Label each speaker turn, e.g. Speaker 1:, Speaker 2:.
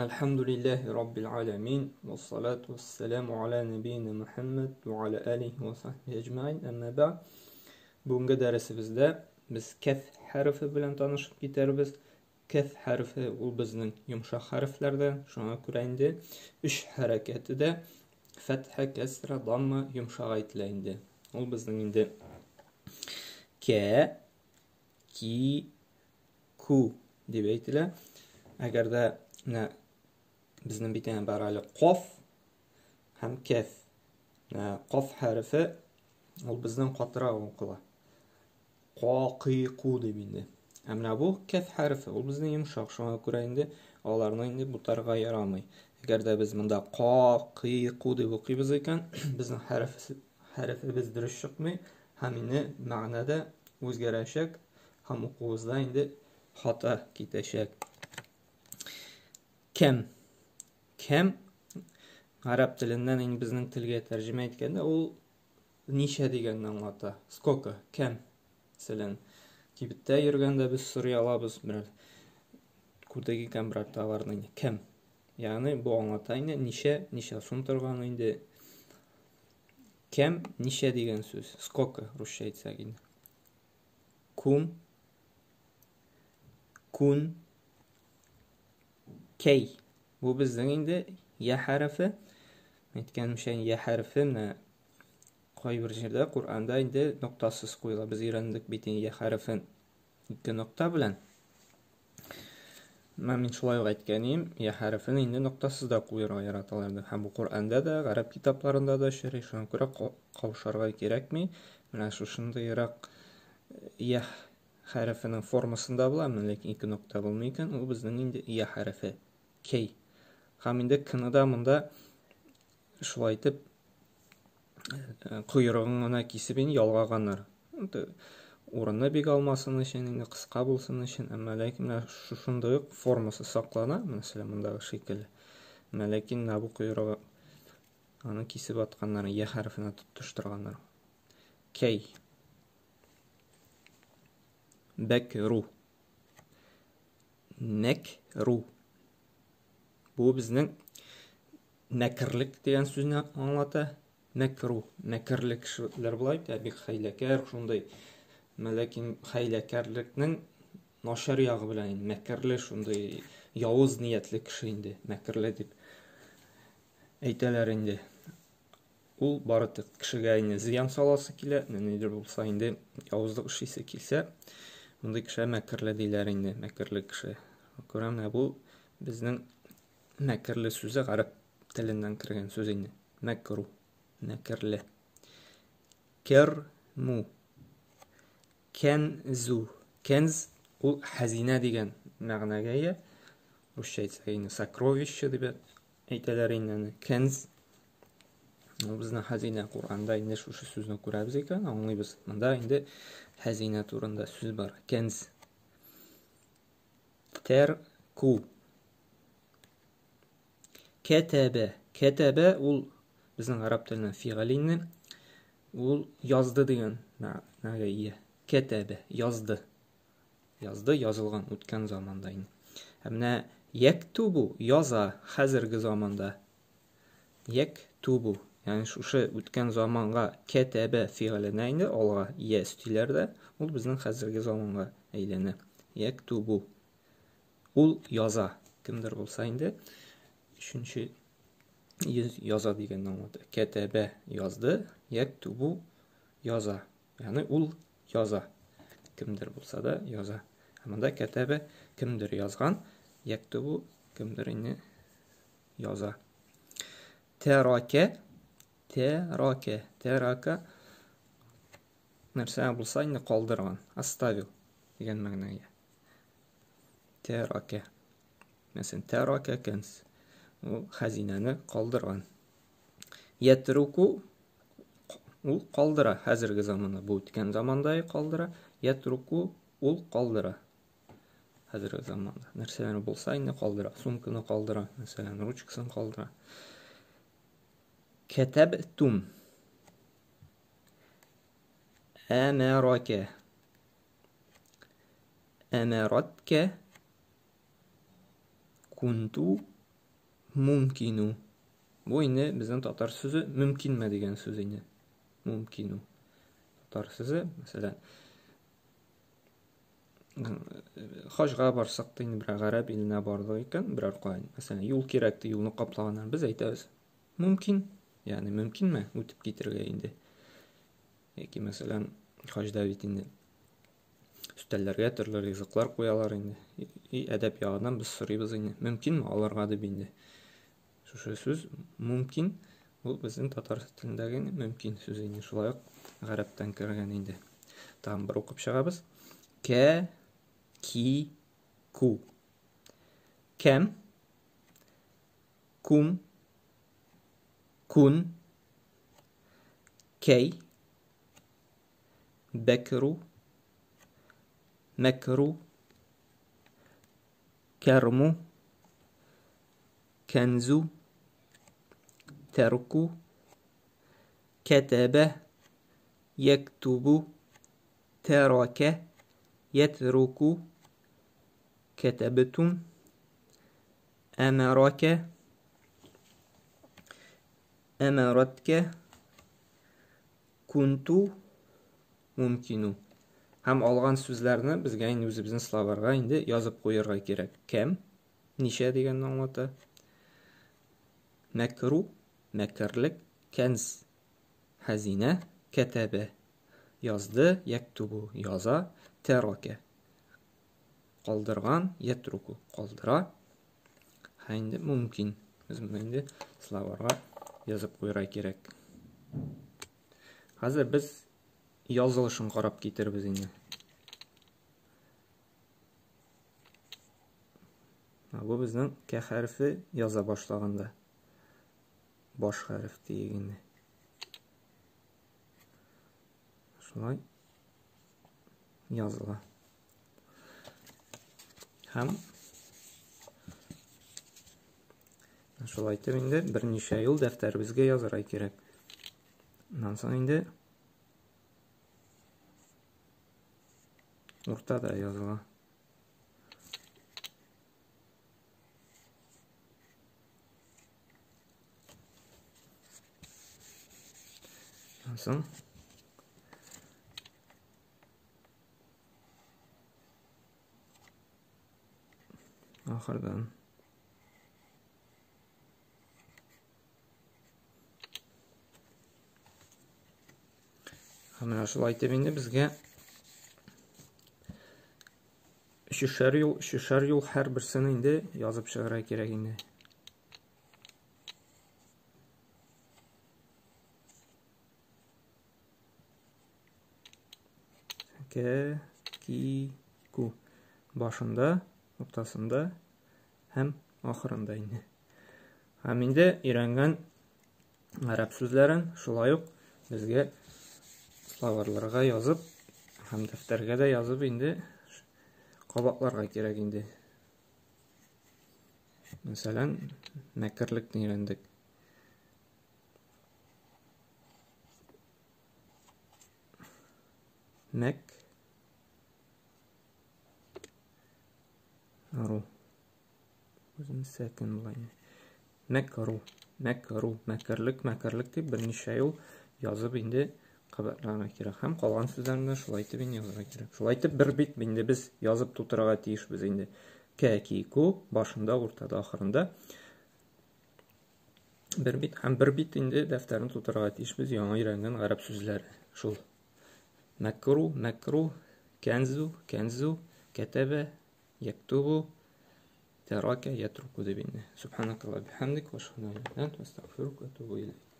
Speaker 1: الحمد لله رب العالمين والصلاة والسلام على نبينا محمد وعلى آله وصحبه أجمعين. أما بعد, bugungi darsimizda biz kaf harfi bilan tanishib ketarmiz. Kaf harfi ul bizning yumshoq harflardan. Shunga ko'ra endi ish harakatida fatha, kasra, damma yumshoq aytiladi. Ul bizning endi ka, ki, ku deb aytiladi. Agarda bizning bitta barali qof ham kaf. Qof harfi ul bizning qatroq o'qiladi. Qa, qi, qu deb endi. Ammo bu kaf harfi ul bizning yumshoq. Shunga ko'ra endi ularni endi bu targa yaramay. Agarda biz bunda qa, qi, qu deb o'qiymiz ekan, bizning harfimiz durust chiqmay, hamini ma'noda o'zgarashak, ham o'quvimizda endi xato ketashak. Kam. Kam arab tilidan endi bizning tilga tarjima etganda u nisha deganni anglatadi. Skолько? Kam. Masalan, kibitda yurganda biz so'ray olamiz bir kurdagi kam bir tovarni kam. Ya'ni bu anglataydi nisha so'm turgan endi kam nisha degan so'z. Skолько ruscha aytsak endi. Kum, kun, kay. Bu bizning endi ya harfi. Aytganimcha ya harfi qo'y bir yerda Qur'onda endi nuqtasiz qo'yiladi. Biz o'rgandik bitin ya harfin ikki nuqta bilan. Men shulay aytganim, ya harfini endi nuqtasizda qo'yib yaratiladi. Ham bu Qur'onda da, arab kitoblarida da shunga ko'ra qavsharga kerakmi? Mana shu shundayroq ya harfining formasida bilaman, lekin ikki nuqta bo'lmaykan. U bizning endi ya harfi. Kay. Ham endi kinida bunda shulay aytib quyrug'ini kesib yalg'aganlar. O'rinni bek olmasin uchun, endi qisqa bo'lsin uchun, ammo lekin shunday formasi saqlanadi, masalan bunday shaklda. Ammo lekin bu quyrug'i ani kesib atganlar ya harfini tutishtirganlar. Kay. Bakru. Nakru. Bu bizning nakirlik degan so'zni anglatadi. Nakru, nakirlik kishilar bo'laydi, bek haylakar shunday. Lekin haylakarlikning noshar yog'i bilan makirli shunday yovuz niyatli kishi endi makirli deb aytalar endi. U baritiq kishiga endi ziyon solasi keladi, nedir bo'lsa endi yovuzlik ishisi kelsa, bunday kishi makirli deylar endi, makirli kishi. Ko'ramna bu bizning makirli so'zi arab tilidan kirgan so'z endi. Makru, nakirli. Kermu. Kenzu. Kenz u xazina degan ma'noga ega. Ruscha aytsak endi sakrovishcha deb aytalar endi. Kenz u bizning xazina. Qur'onda endi shu so'zni ko'ramiz ekan, anglaymiz. Bunda endi xazina turida so'z bor. Kenz. Terku. Ketebe. Ketebe ul bizning arab tilining fi'lini ul yozdi degan ma'noga ega. Ketebe yozdi. Yozdi, yozilgan o'tgan zamonda. Hamna yaktubu yoza hozirgi zamonda. Yaktubu, ya'ni o'sha o'tgan zamonga ketebe fi'lini endi olg'a ya ustilarda, u bizning hozirgi zamonga aylanadi. Yaktubu. Ul yoza. Kimdir bo'lsa endi shuncha yoza degan nomda. Ketebe yozdi, yaktubu yoza. Ya'ni ul yoza. Kimdir bo'lsa da yoza. Hamda ketebe kimdir yozgan, yaktubu kimdir endi yoza. Teraka. Teraka. Teraka narsa bo'lsa endi qoldirgan, astavil degan ma'noga. Teraka. Masalan, teraka kans. U xazinani qoldirgan. Yatruku u qoldira hozirgi zamonda, bu o'tgan zamonda qoldira. Yatruku ul qoldira hozirgi zamonda. Narsalar bo'lsa endi qoldira, sumkani qoldira, masalan, ruchkasini qoldira. Katabtum. Amaraka. Amaratka. Kuntu Мумкину. Бу инде безнең татар сүзе мөмкинме дигән сүз инде. Мумкину. Татар сүзе, мәсәлән, хаҗга барсак та инде бер гарәп иленә бардык икән, берәр кайын. Мәсәлән, юл кирәк, юлны каплаганнан без әйтәбез. Мөмкин. Ягъни мөмкинме үтеп китәргә инде. Яки мәсәлән, хаҗда бит инде өстәлләргә төрле ризыклар куялар инде. Әдәп ягыннан без сорыйбыз инде. Мөмкинме аларга дип инде. Шушы сүз мөмкин. Ул безнең татар телендәге мөмкин сүзе инде. Шулай ук гарәптән кергән инде. Тагын бер укып чыгабыз. Ке, ки, ку. Кем, кум, кун, кей, бекру, мекру, керму, كنزو تركو كتب يكتب ترك يترك كتبتم أمرك أمرتك كنت ممكن. Һәм алган сүзләрне безгә инде үзебезнең словарга инде язып куярга кирәк. Кем, ничә дигәнне аңлата. Мәкру, мәкерлек, кәнз, хәзинә, кәтәбә, язды, яктубу, яза, тәрака, калдырган, ятруку, калдыра. Һәм инде мөмкин. Без моны инде словарга язып куярга кирәк. Хәзер без язылышын карап китербез инде. Бу безнең кә хәрфе яза башлаганда. Баш хәреф дигәнне. Шулай языла. Һәм шулай итеп инде берничә ел дәфтәребезгә язарга кирәк. Моннан соң инде уртада языла. Соң ахырдан менә шулай итеп инде безгә өчәр ел һәрберсен инде язып чыгарга кирәк инде. Ке, ки, ку. Башында, уртасында һәм ахырында инде. Һәм инде өйрәнгән гарәп сүзләрен шулай ук безгә словарларга язып һәм дәфтәргә дә язып инде кабатларга кирәк инде. Мәсәлән, мәкерлекне өйрәндек. Мәк ару. Үзем сәкин булайны. Мәкру, мәкру, мәкерлек дип берничә ел язып инде кабатларга кирәк. Һәм калган сүзләрне шулай итеп инде язарга кирәк. Шулай итеп бер бит инде без язып тутырырга тиешбез инде. Кә, ки, ку, башында, уртада, ахырында. Бер бит инде дәфтәрне тутырырга тиешбез яңа өйрәнгән гарәп сүзләре. Шул. Мәкру, мәкру, кәнзу, кәнзу, кәтәбә, яктубу, тәрака, ятруку дип инде. Субханакалла бихамдик ва ашһаду ан ла илаха илля анта, астагфирука ва атубу илейк.